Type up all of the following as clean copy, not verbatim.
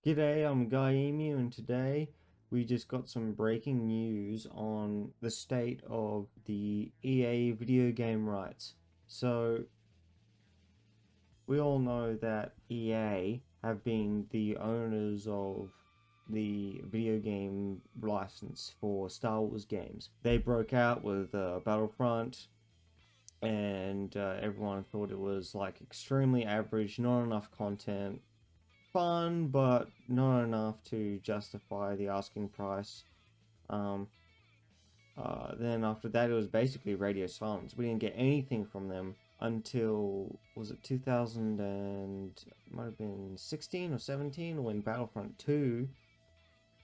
G'day, I'm Guy Emu, and today we just got some breaking news on the state of the EA video game rights. So, we all know that EA have been the owners of the video game license for Star Wars games. They broke out with Battlefront, and everyone thought it was like extremely average, not enough content, fun, but not enough to justify the asking price. Um, then after that, it was basically radio silence. We didn't get anything from them until, was it 2000 and might have been 16 or 17 when Battlefront 2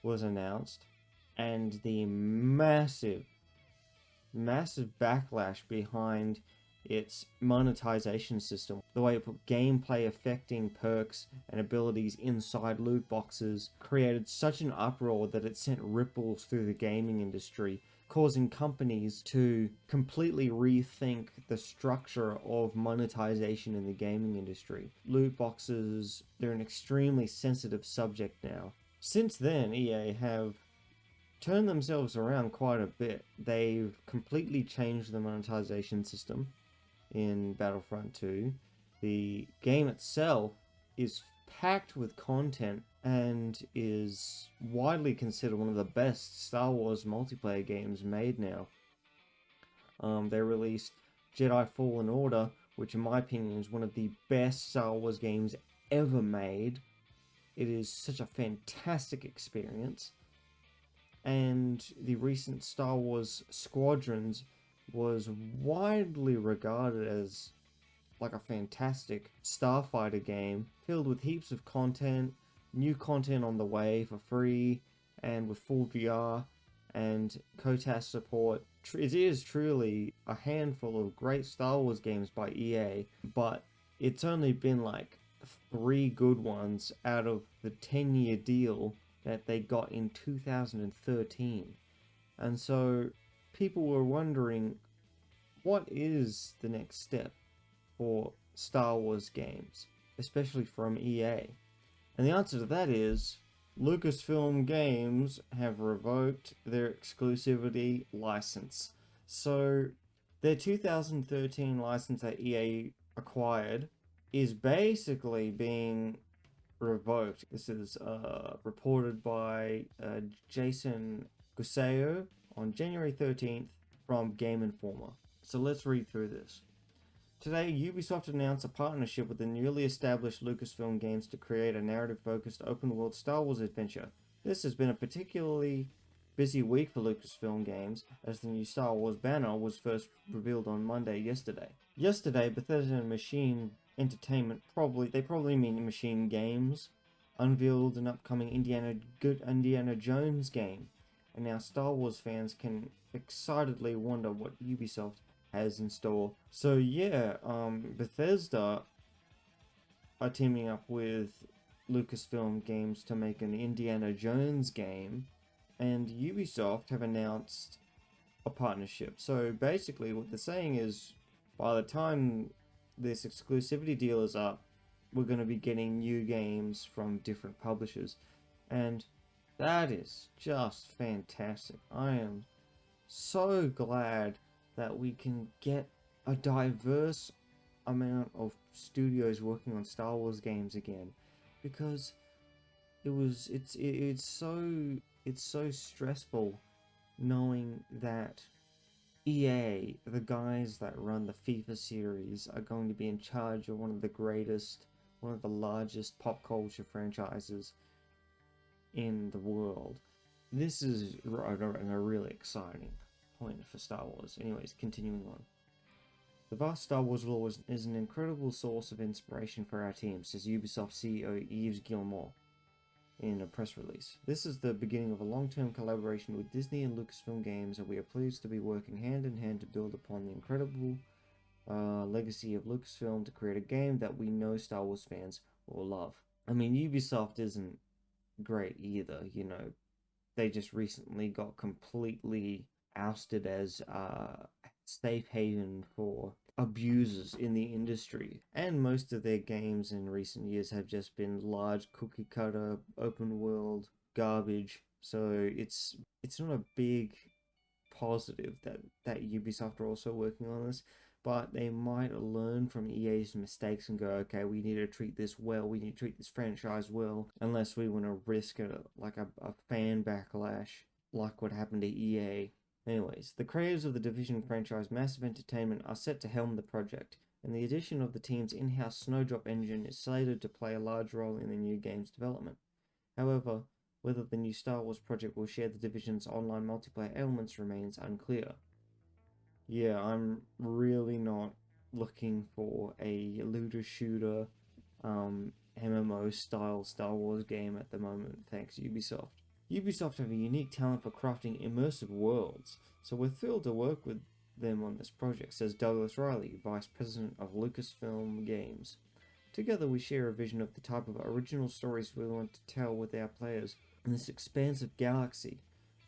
was announced, and the massive backlash behind its monetization system. The way it put gameplay affecting perks and abilities inside loot boxes created such an uproar that it sent ripples through the gaming industry, causing companies to completely rethink the structure of monetization in the gaming industry. Loot boxes, they're an extremely sensitive subject now. Since then, EA have turned themselves around quite a bit. They've completely changed the monetization system in Battlefront 2. The game itself is packed with content and is widely considered one of the best Star Wars multiplayer games made now. They released Jedi Fallen Order, which in my opinion is one of the best Star Wars games ever made. It is such a fantastic experience. And the recent Star Wars Squadrons was widely regarded as like a fantastic starfighter game filled with heaps of content, new content on the way for free, and with full VR and KOTAS support. It is truly a handful of great Star Wars games by EA, but it's only been like 3 good ones out of the 10-year deal that they got in 2013. And so people were wondering, what is the next step for Star Wars games, especially from EA? And the answer to that is Lucasfilm Games have revoked their exclusivity license. So their 2013 license that EA acquired is basically being revoked. This is reported by Jason Guseo on January 13th from Game Informer. So let's read through this. Today, Ubisoft announced a partnership with the newly established Lucasfilm Games to create a narrative-focused open-world Star Wars adventure. This has been a particularly busy week for Lucasfilm Games, as the new Star Wars banner was first revealed on Monday yesterday. Bethesda Machine Entertainment, they probably mean Machine Games, unveiled an upcoming Indiana Jones game, and now Star Wars fans can excitedly wonder what Ubisoft has in store. So yeah, Bethesda are teaming up with Lucasfilm Games to make an Indiana Jones game, and Ubisoft have announced a partnership. So basically what they're saying is, by the time this exclusivity deal is up, we're going to be getting new games from different publishers, and that is just fantastic. I am so glad that we can get a diverse amount of studios working on Star Wars games again, because it's so stressful knowing that EA, the guys that run the FIFA series, are going to be in charge of one of the largest pop culture franchises in the world. This is a really exciting point for Star Wars. Anyways, continuing on. The vast Star Wars lore is an incredible source of inspiration for our team, says Ubisoft CEO Yves Guillemot in a press release. This is the beginning of a long-term collaboration with Disney and Lucasfilm Games, and we are pleased to be working hand in hand to build upon the incredible legacy of Lucasfilm to create a game that we know Star Wars fans will love. I mean, Ubisoft isn't great either, you know. They just recently got completely ousted as a safe haven for abusers in the industry, and most of their games in recent years have just been large cookie cutter open world garbage. So it's not a big positive that Ubisoft are also working on this, but they might learn from EA's mistakes and go, okay, we need to treat this well, we need to treat this franchise well, unless we want to risk a fan backlash like what happened to EA. Anyways, the creators of the Division franchise Massive Entertainment are set to helm the project, and the addition of the team's in-house Snowdrop engine is slated to play a large role in the new game's development. However, whether the new Star Wars project will share the Division's online multiplayer elements remains unclear. Yeah, I'm really not looking for a looter shooter MMO style Star Wars game at the moment, thanks Ubisoft. Ubisoft have a unique talent for crafting immersive worlds, so we're thrilled to work with them on this project, says Douglas Riley, Vice President of Lucasfilm Games. Together we share a vision of the type of original stories we want to tell with our players in this expansive galaxy.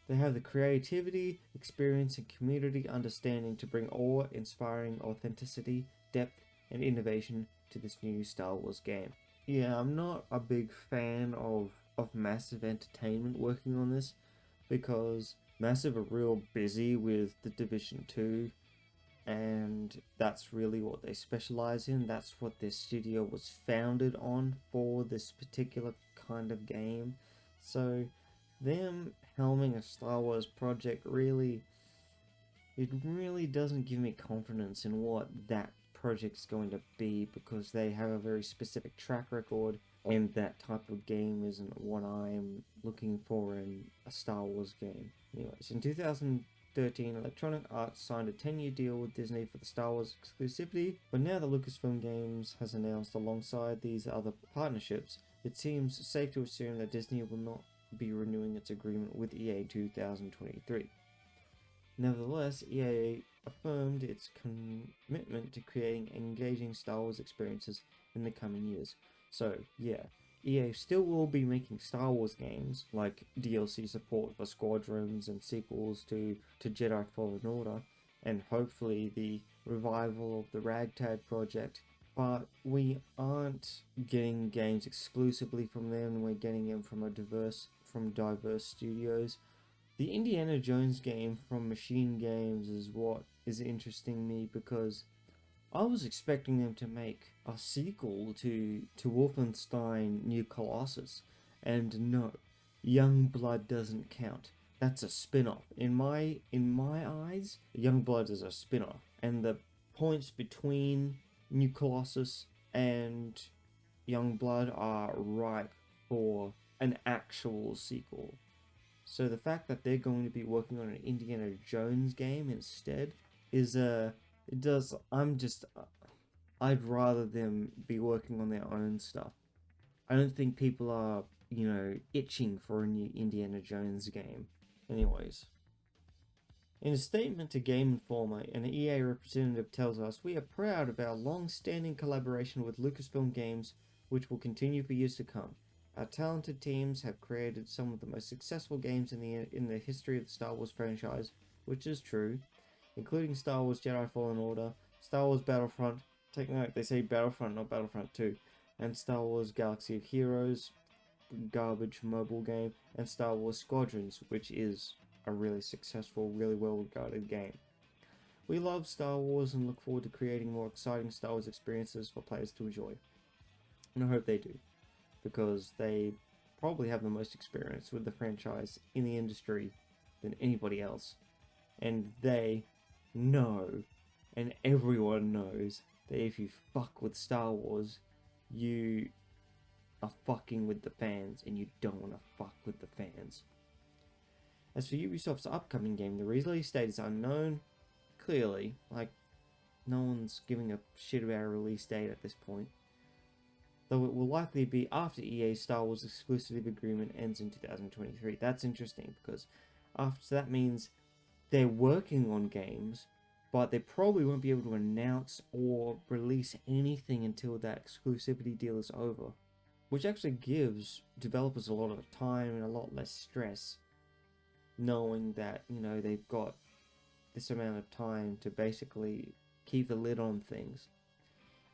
They have the creativity, experience, and community understanding to bring awe-inspiring authenticity, depth, and innovation to this new Star Wars game. Yeah, I'm not a big fan of Massive Entertainment working on this, because Massive are real busy with the Division 2, and that's really what they specialize in. That's what their studio was founded on for this particular kind of game. So them helming a Star Wars project really doesn't give me confidence in what that project is going to be, because they have a very specific track record, and that type of game isn't what I'm looking for in a Star Wars game. Anyways, in 2013, Electronic Arts signed a 10-year deal with Disney for the Star Wars exclusivity, but now that Lucasfilm Games has announced alongside these other partnerships, it seems safe to assume that Disney will not be renewing its agreement with EA 2023. Nevertheless, EA affirmed its commitment to creating engaging Star Wars experiences in the coming years. So, yeah, EA still will be making Star Wars games, like DLC support for Squadrons and sequels to Jedi Fallen Order, and hopefully the revival of the Ragtag project, but we aren't getting games exclusively from them, we're getting them from diverse studios. The Indiana Jones game from Machine Games is what is interesting me, because I was expecting them to make a sequel to Wolfenstein New Colossus, and no, Youngblood doesn't count. That's a spin-off. In my eyes, Youngblood is a spin-off, and the points between New Colossus and Youngblood are ripe for an actual sequel. So the fact that they're going to be working on an Indiana Jones game instead is I'd rather them be working on their own stuff. I don't think people are, itching for a new Indiana Jones game. Anyways. In a statement to Game Informer, an EA representative tells us, "We are proud of our long-standing collaboration with Lucasfilm Games, which will continue for years to come. Our talented teams have created some of the most successful games in the history of the Star Wars franchise," which is true, including Star Wars Jedi Fallen Order, Star Wars Battlefront, take note, they say Battlefront, not Battlefront 2, and Star Wars Galaxy of Heroes, garbage mobile game, and Star Wars Squadrons, which is a really successful, really well regarded game. "We love Star Wars and look forward to creating more exciting Star Wars experiences for players to enjoy." And I hope they do, because they probably have the most experience with the franchise in the industry than anybody else. And they know, and everyone knows, that if you fuck with Star Wars, you are fucking with the fans, and you don't want to fuck with the fans. As for Ubisoft's upcoming game, the release date is unknown. Clearly, no one's giving a shit about a release date at this point. Though it will likely be after EA's Star Wars exclusive agreement ends in 2023. That's interesting, because that means they're working on games, but they probably won't be able to announce or release anything until that exclusivity deal is over. Which actually gives developers a lot of time and a lot less stress, knowing that, they've got this amount of time to basically keep the lid on things.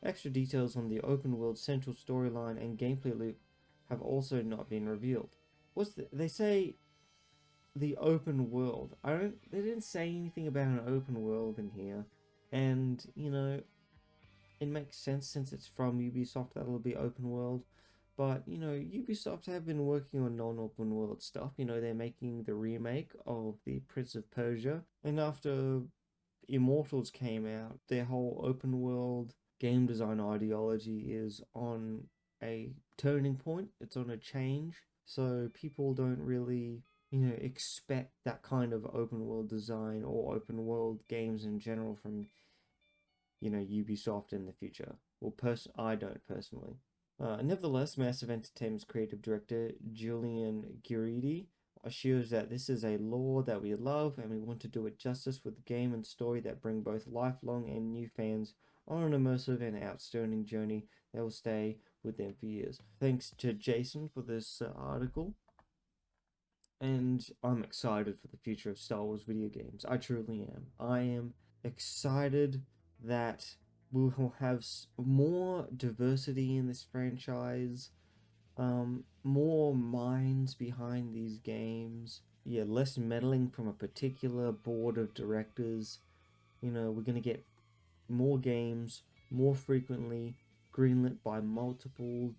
Extra details on the open world central storyline and gameplay loop have also not been revealed. They say the open world. They didn't say anything about an open world in here. And, you know, it makes sense since it's from Ubisoft that it'll be open world. But, you know, Ubisoft have been working on non-open world stuff. You know, they're making the remake of the Prince of Persia. And after Immortals came out, their whole open world game design ideology is on a turning point. It's on a change. So people don't really, you know, expect that kind of open world design or open world games in general from, you know, Ubisoft in the future. Well, I don't personally. Nevertheless, Massive Entertainment's creative director, Julian Guidi, assures that this is a lore that we love and we want to do it justice with a game and story that bring both lifelong and new fans on an immersive and outstanding journey that will stay with them for years. Thanks to Jason for this article. And I'm excited for the future of Star Wars video games. I truly am. I am excited that we will have more diversity in this franchise, more minds behind these games. Yeah, less meddling from a particular board of directors. You know, we're going to get more games more frequently, greenlit by multiple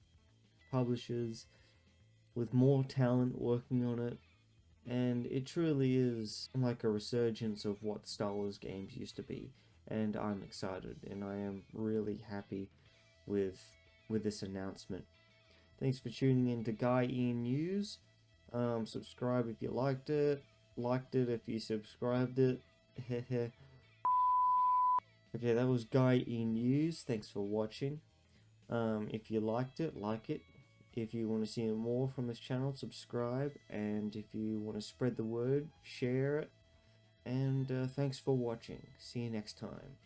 publishers with more talent working on it. And it truly is like a resurgence of what Star Wars games used to be. And I'm excited, and I am really happy with this announcement. Thanks for tuning in to Guy Ian News. Subscribe if you liked it. Liked it if you subscribed it. Okay, that was Guy Ian News. Thanks for watching. If you liked it, like it. If you want to see more from this channel, subscribe. And if you want to spread the word, share it. And thanks for watching. See you next time.